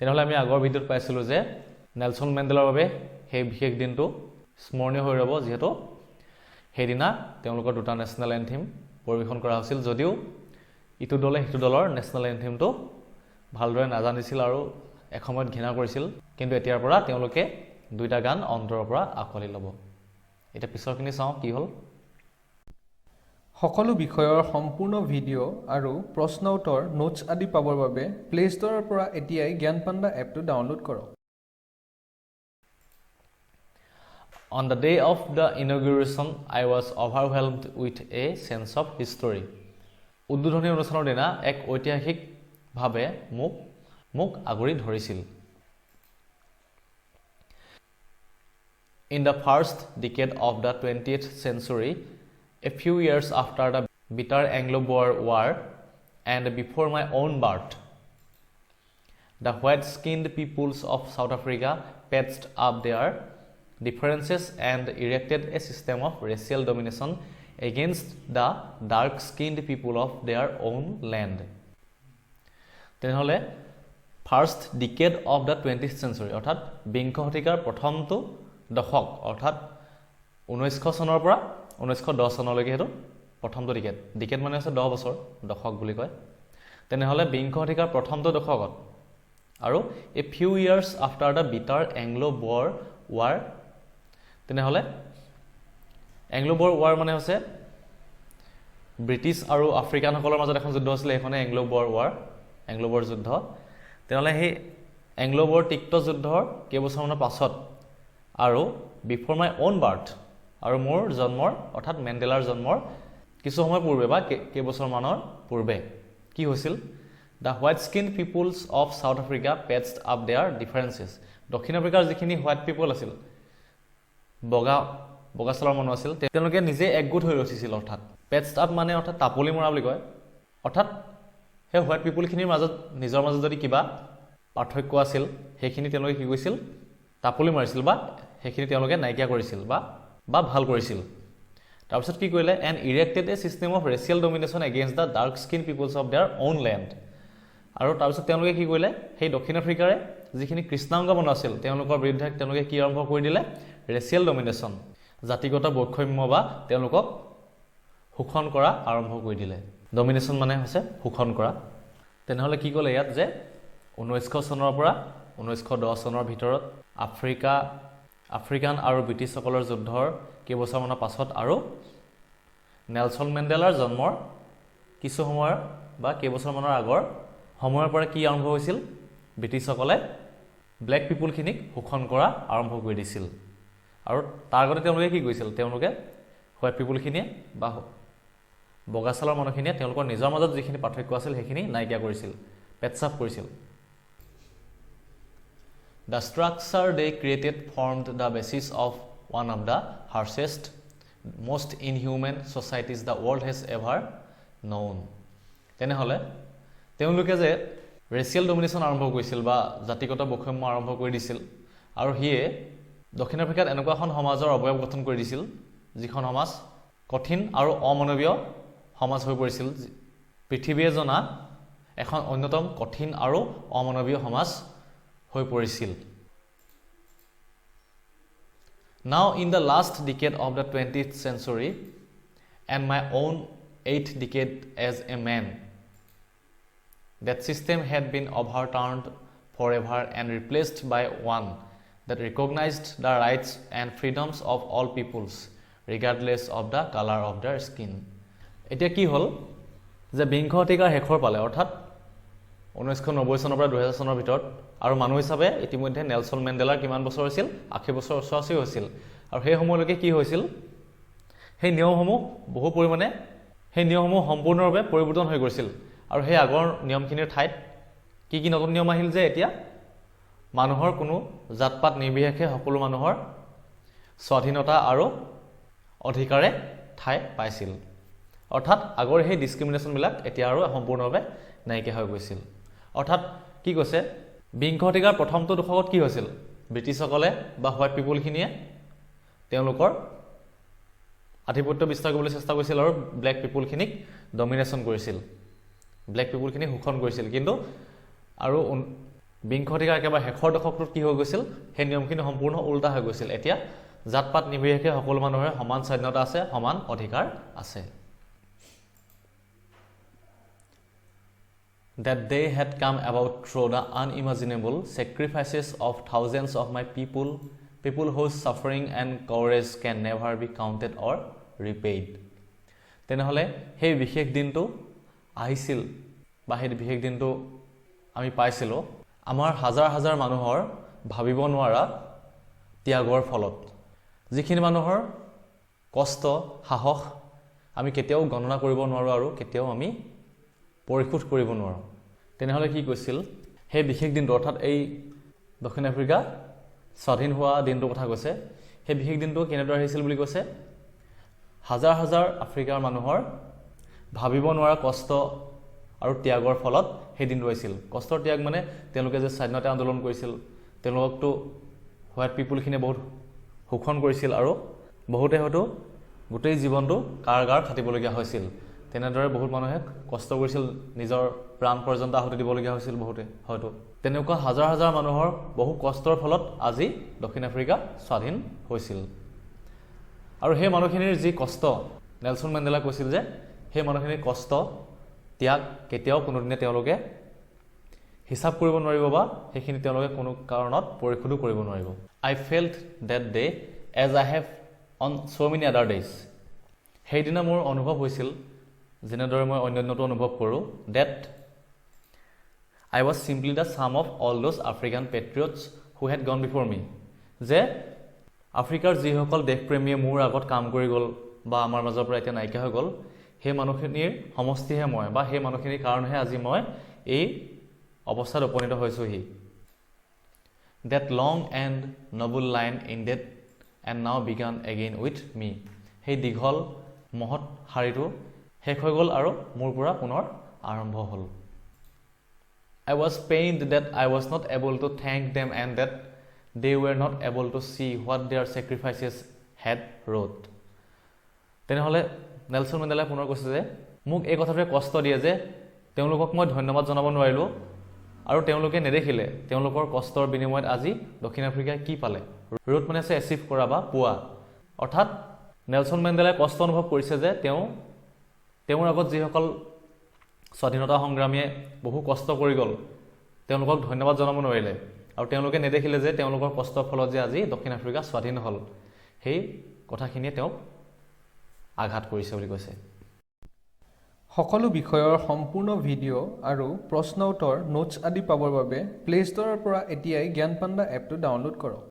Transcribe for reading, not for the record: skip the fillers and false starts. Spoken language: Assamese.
তেনেহ'লে আমি আগৰ ভিডিঅ'ত পাইছিলোঁ যে নেলছন মেণ্ডেলাৰ বাবে সেই বিশেষ দিনটো স্মৰণীয় হৈ ৰ'ব, যিহেতু সেইদিনা তেওঁলোকৰ দুটা নেশ্যনেল এন্থেম পৰিৱেশন কৰা হৈছিল, যদিও ইটো দলে সিটো দলৰ নেশ্যনেল এন্থেমটো ভালদৰে নাজানিছিল আৰু এসময়ত ঘৃণা কৰিছিল, কিন্তু এতিয়াৰ পৰা তেওঁলোকে দুইটা গান অন্তৰৰ পৰা আঁকোৱালি ল'ব। এতিয়া পিছৰখিনি চাওঁ কি হ'ল। সকলো বিষয়ৰ সম্পূৰ্ণ ভিডিঅ' আৰু প্ৰশ্ন উত্তৰ নোটছ আদি পাবৰ বাবে প্লে ষ্ট'ৰৰ পৰা এতিয়াই জ্ঞান পাণ্ডা এপটো ডাউনলোড কৰক। On the day of the inauguration, I was overwhelmed with a sense of history. উদ্বোধনী অনুষ্ঠানৰ দিনা এক ঐতিহাসিকভাৱে মোক আগুৰি ধৰিছিল। In the first decade of the 20th century, a few years after the bitter Anglo-Boer War and before my own birth, the white-skinned peoples of South Africa patched up their differences and erected a system of racial domination against the dark-skinned people of their own land. তেনেহ'লে first decade of the 20th century অৰ্থাৎ বিংশ শতিকাৰ প্ৰথমটো দশক অৰ্থাৎ 1900 চনৰ পৰা 1910 চনলৈকে সেইটো প্ৰথমটো ডিকেড মানে হৈছে 10 বছৰ, দশক বুলি কয়। তেনেহ'লে বিংশ শতিকাৰ প্ৰথমটো দশকত আৰু a few years after the bitter Anglo-bore war, তেনেহ'লে এংলো-ব'ৰ ৱাৰ মানে হৈছে ব্ৰিটিছ আৰু আফ্ৰিকানসকলৰ মাজত এখন যুদ্ধ হৈছিলে, সেইখনে এংলো-ব'ৰ ৱাৰ, এংলো-ব'ৰ যুদ্ধ। তেনেহ'লে সেই এংলো-ব'ৰ তিক্ত যুদ্ধৰ কেইবছৰমানৰ পাছত আৰু বিফৰ মাই অ'ন বাৰ্থ আৰু মোৰ জন্মৰ অৰ্থাৎ মেণ্ডেলাৰ জন্মৰ কিছু সময় পূৰ্বে বা কেইবছৰমানৰ পূৰ্বে কি হৈছিল? The white skin peoples of south Africa patched up their differences. দক্ষিণ আফ্ৰিকাৰ যিখিনি হোৱাইট পিপল আছিল, বগা ছালৰ মানুহ আছিল, তেওঁলোকে নিজে একগোট হৈ উঠিছিল। অৰ্থাৎ পেটছড আপ মানে অৰ্থাৎ তাপলি মৰা বুলি কয়। অৰ্থাৎ সেই হোৱাইট পিপুলখিনিৰ মাজত নিজৰ মাজত যদি কিবা পাৰ্থক্য আছিল, সেইখিনি তেওঁলোকে কি কৰিছিল? তাপলি মাৰিছিল বা সেইখিনি তেওঁলোকে নাইকিয়া কৰিছিল বা ভাল কৰিছিল। তাৰপিছত কি কৰিলে? And erected a system of racial domination against the dark skin peoples of their own land. আৰু তাৰপিছত তেওঁলোকে কি কৰিলে? সেই দক্ষিণ আফ্ৰিকাৰে যিখিনি কৃষ্ণাংগ মানুহ আছিল, তেওঁলোকৰ বিৰুদ্ধে তেওঁলোকে কি আৰম্ভ কৰি দিলে? ৰেচিয়েল ডমিনেশ্যন, জাতিগত বৈষম্য বা তেওঁলোকক শোষণ কৰা আৰম্ভ কৰি দিলে। ডমিনেশ্যন মানে হৈছে শোষণ কৰা। তেনেহ'লে কি ক'লে ইয়াত যে 1900 চনৰ পৰা 1910 চনৰ ভিতৰত আফ্ৰিকান আৰু ব্ৰিটিছসকলৰ যুদ্ধৰ কেইবছৰমানৰ পাছত আৰু নেলছন মেণ্ডেলাৰ জন্মৰ কিছু সময়ৰ বা কেইবছৰমানৰ আগৰ সময়ৰ পৰা কি আৰম্ভ হৈছিল? ব্ৰিটিছসকলে ব্লেক পিপুলখিনিক শোষণ কৰা আৰম্ভ কৰি দিছিল। আৰু তাৰ আগতে তেওঁলোকে কি কৰিছিল? তেওঁলোকে হোৱাইট পিপুলখিনিয়ে বা বগা ছালৰ মানুহখিনিয়ে তেওঁলোকৰ নিজৰ মাজত যিখিনি পাৰ্থক্য আছিল সেইখিনি নাইকিয়া কৰিছিল, পেটছআপ কৰিছিল। The structure they created formed the basis of one of the harshest, most inhuman societies the world has ever known. তেনেহ'লে তেওঁলোকে যে ৰেচিয়েল ডমিনেশ্যন আৰম্ভ কৰিছিল বা জাতিগত বৈষম্য আৰম্ভ কৰি দিছিল, আৰু সিয়ে দক্ষিণ আফ্ৰিকাত এনেকুৱা এখন সমাজৰ অৱয়ব গঠন কৰি দিছিল, যিখন সমাজ কঠিন আৰু অমানৱীয় সমাজ হৈ পৰিছিল। পৃথিৱীয়ে জনা এখন অন্যতম কঠিন আৰু অমানৱীয় সমাজ হৈ পৰিছিল। Now in the last decade of the 20th century and my own 8th decade as a man, that system had been overturned forever and replaced by one that recognized the rights and freedoms of all peoples regardless of the color of their skin. এতিয়া কি হ'ল যে বিংশ শতিকাৰ শেষৰ পালে অৰ্থাৎ 1990 চনৰ পৰা 2000 চনৰ ভিতৰত, আৰু মানুহ হিচাপে ইতিমধ্যে নেলছন মেণ্ডেলাৰ কিমান বছৰ হৈছিল? 80 বছৰ ওচৰা-ওচৰি হৈছিল। আৰু সেই সময়লৈকে কি হৈছিল? সেই নিয়মসমূহ বহু পৰিমাণে সম্পূৰ্ণৰূপে পৰিৱৰ্তন হৈ গৈছিল। আৰু সেই আগৰ নিয়মখিনিৰ ঠাইত কি নতুন নিয়ম আহিল যে এতিয়া মানুহৰ কোনো জাত-পাত নিৰ্বিশেষে সকলো মানুহৰ স্বাধীনতা আৰু অধিকাৰে ঠাই পাইছিল। অৰ্থাৎ আগৰ সেই ডিছক্ৰিমিনেশ্যনবিলাক এতিয়া আৰু সম্পূৰ্ণভাৱে নাইকিয়া হৈ গৈছিল। অৰ্থাৎ কি কৈছে? বিংশ শতিকাৰ প্ৰথমটো দশকত কি হৈছিল? ব্ৰিটিছসকলে বা হোৱাইট পিপুলখিনিয়ে তেওঁলোকৰ আধিপত্য বিস্তাৰ কৰিবলৈ চেষ্টা কৰিছিল আৰু ব্লেক পিপুলখিনিক ডমিনেশ্যন কৰিছিল, ব্লেক পিপুলখিনিক শোষণ কৰিছিল। কিন্তু আৰু বিংশ শতিকাৰ একেবাৰে শেষৰ দশকটোত কি হৈ গৈছিল সেই নিয়মখিনি সম্পূৰ্ণ উল্টা হৈ গৈছিল এতিয়া জাতপাত নিৰ্বিশেষে সকলো মানুহৰ সমান স্বাধীনতা আছে সমান অধিকাৰ আছে that they had come about through the unimaginable sacrifices of thousands of my people whose suffering and courage can never be counted or repaid তেনেহলে সেই বিশেষ দিনটো আহিছিল বা সেই বিশেষ দিনটো আমি পাইছিলো আমাৰ হাজাৰ হাজাৰ মানুহৰ ভাবিব নোৱাৰা ত্যাগৰ ফলত যিখিনি মানুহৰ কষ্ট সাহস আমি কেতিয়াও গণনা কৰিব নোৱাৰো আৰু কেতিয়াও আমি পৰিশোধ কৰিব নোৱাৰো তেনেহলে কি কৈছিল সেই বিশেষ দিনটো অৰ্থাৎ এই দক্ষিণ আফ্ৰিকা স্বাধীন হোৱা দিনটোৰ কথা কৈছে সেই বিশেষ দিনটো কেনেদৰে আহিছিল বুলি কৈছে হাজাৰ হাজাৰ আফ্ৰিকাৰ মানুহৰ ভাবিব নোৱাৰা কষ্ট আৰু ত্যাগৰ ফলত সেই দিনটো আহিছিল কষ্টৰ ত্যাগ মানে তেওঁলোকে যে স্বাধীনতা আন্দোলন কৰিছিল তেওঁলোকতো হোৱাইট পিপলখিনিয়ে বহুত শোষণ কৰিছিল আৰু বহুতে হয়তো গোটেই জীৱনটো কাৰাগাৰ খাটিবলগীয়া হৈছিল তেনেদৰে বহুত মানুহে কষ্ট কৰিছিল নিজৰ প্ৰাণ পৰ্যন্ত আহুতি দিবলগীয়া হৈছিল বহুতে হয়তো তেনেকুৱা হাজাৰ হাজাৰ মানুহৰ বহু কষ্টৰ ফলত আজি দক্ষিণ আফ্ৰিকা স্বাধীন হৈছিল আৰু সেই মানুহখিনিৰ যি কষ্ট নেলছন মেণ্ডেলা কৈছিল যে সেই মানুহখিনিৰ কষ্ট ত্যাগ কেতিয়াও কোনোদিনে তেওঁলোকে হিচাপ কৰিব নোৱাৰিব বা সেইখিনি তেওঁলোকে কোনো কাৰণত পৰিশোধ কৰিব নোৱাৰিব I felt that day as I have on so many other days সেইদিনা মোৰ অনুভৱ হৈছিল যেনেদৰে মই অন্যান্যটো অনুভৱ কৰোঁ that I was simply the sum of all those African patriots who had gone before me যে আফ্ৰিকাৰ যিসকল দেশপ্ৰেমীয়ে মোৰ আগত কাম কৰি গ'ল বা আমাৰ মাজৰ পৰা এতিয়া নাইকিয়া হৈ গ'ল সেই মানুহখিনিৰ সমষ্টিহে মই বা সেই মানুহখিনিৰ কাৰণেহে আজি মই এই অৱস্থাত উপনীত হৈছোহি that long and noble line ended and now began again with me সেই দীঘল মহৎ শাৰীটো শেষ হৈ গ'ল আৰু মোৰ পৰা পুনৰ আৰম্ভ হ'ল I was pained that I was not able to thank them and that they were not able to see what their sacrifices had wrought তেনেহলে নেলছন মেণ্ডেলাই পুনৰ কৈছে যে মোক এই কথাটোৱে কষ্ট দিয়ে যে তেওঁলোকক মই ধন্যবাদ জনাব নোৱাৰিলো আৰু তেওঁলোকে নেদেখিলে তেওঁলোকৰ কষ্টৰ বিনিময়ত আজি দক্ষিণ আফ্ৰিকাই কি পালে ৰুট মানে আছে এচিভ কৰা বা পোৱা অৰ্থাৎ নেলছন মেণ্ডেলাই কষ্ট অনুভৱ কৰিছে যে তেওঁৰ আগত যিসকল স্বাধীনতা সংগ্ৰামীয়ে বহু কষ্ট কৰি গ'ল তেওঁলোকক ধন্যবাদ জনাব নোৱাৰিলে আৰু তেওঁলোকে নেদেখিলে যে তেওঁলোকৰ কষ্টৰ ফলত যে আজি দক্ষিণ আফ্ৰিকা স্বাধীন হ'ল সেই কথাখিনিয়ে তেওঁক আঘাত কৰিছে বুলি কৈছে সকলো বিষয়ৰ সম্পূৰ্ণ ভিডিঅ' আৰু প্ৰশ্ন উত্তৰ নোটছ আদি পাবৰ বাবে প্লে ষ্টৰৰ পৰা এতিয়াই জ্ঞান পাণ্ডা এপটো ডাউনলোড কৰক